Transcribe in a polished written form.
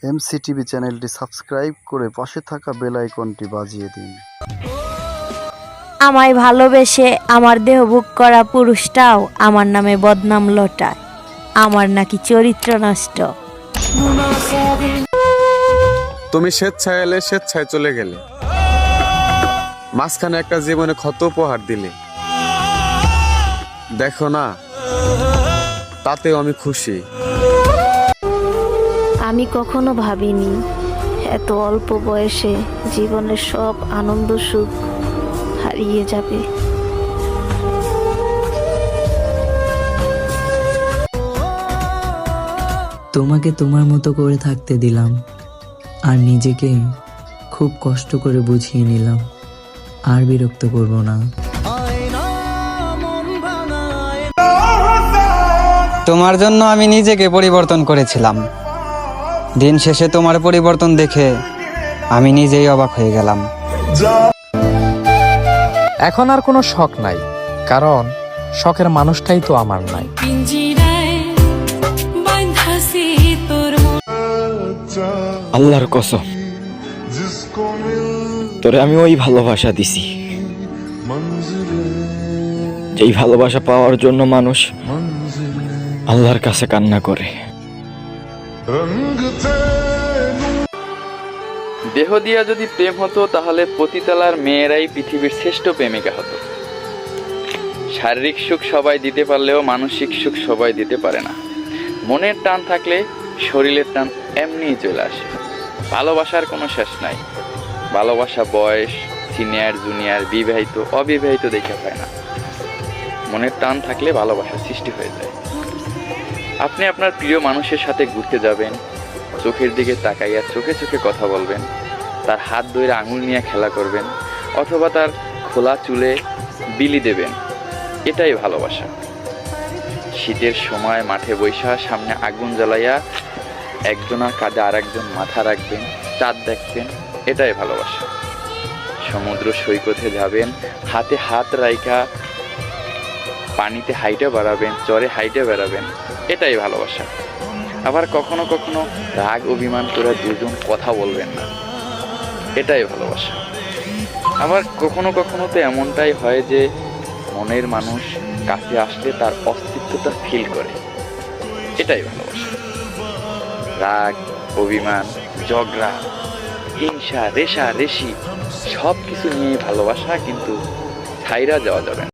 MCTV চ্যানেলটি subscribe করে পাশে থাকা বেল আইকনটি বাজিয়ে দিন। আমায় ভালোবেসে আমার দেহ বুক করা পুরুষটাও আমার নামে বদনাম লটায়, আমার নাকি চরিত্র নষ্ট। তুমি স্বেচ্ছায় এলে, স্বেচ্ছায় চলে গেলে, মাঝখানে একটা জীবনে ক্ষত উপহার দিলে। দেখো না, তাতেও আমি খুশি। আমি কখনো ভাবিনি এত অল্প বয়সে জীবনের সব আনন্দ সুখ হারিয়ে যাবে। তোমাকে তোমার মতো করে থাকতে দিলাম, আর নিজেকে খুব কষ্ট করে বুঝিয়ে নিলাম। আর বিরক্ত করব না। তোমার জন্য আমি নিজেকে পরিবর্তন করেছিলাম। দিন শেষে তোমার পরিবর্তন দেখে আমি নিজেই অবাক হয়ে গেলাম। এখন আর কোনো শখ নাই, কারণ শখের মানুষটাই তো আমার নাই। আল্লাহর কসম, তোরে আমি ওই ভালোবাসা দিছি যেই ভালোবাসা পাওয়ার জন্য মানুষ আল্লাহর কাছে কান্না করে। দেহ দিয়া যদি প্রেম হতো, তাহলে পতিতালার মেয়েরাই পৃথিবীর শ্রেষ্ঠ প্রেমিকা হতো। শারীরিক সুখ সবাই দিতে পারলেও মানসিক সুখ সবাই দিতে পারে না। মনের টান থাকলে শরীরের টান এমনিই চলে আসে। ভালোবাসার কোনো শেষ নাই। ভালোবাসা বয়স, সিনিয়র জুনিয়র, বিবাহিত অবিবাহিত দেখে পায় না। মনের টান থাকলে ভালোবাসার সৃষ্টি হয়ে যায়। আপনি আপনার প্রিয় মানুষের সাথে ঘুরতে যাবেন, চোখের দিকে তাকাইয়া চোখে চোখে কথা বলবেন, তার হাত ধরে আঙুল নিয়ে খেলা করবেন, অথবা তার খোলা চুলে বিলি দেবেন। এটাই ভালোবাসা। শীতের সময় মাঠে বৈশা সামনে আগুন জ্বালাইয়া একজনের কাঁধে আর একজন মাথা রাখবেন, চাঁদ দেখবেন। এটাই ভালোবাসা। সমুদ্র সৈকতে যাবেন, হাতে হাত রাইখা পানিতে হাইটে বেড়াবেন, চরে হাইটে বেড়াবেন। এটাই ভালোবাসা। আবার কখনো কখনো রাগ অভিমান করে দুজন কথা বলবেন না। এটাই ভালোবাসা। আবার কখনো কখনো তো এমনটাই হয় যে মনের মানুষ কাছে আসলে তার অস্তিত্বটা ফিল করে। এটাই ভালোবাসা। রাগ অভিমান, ঝগড়া, হিংসা, রেশা রেশি সব কিছু নিয়ে ভালোবাসা, কিন্তু ছাইরা যাওয়া যাবে না।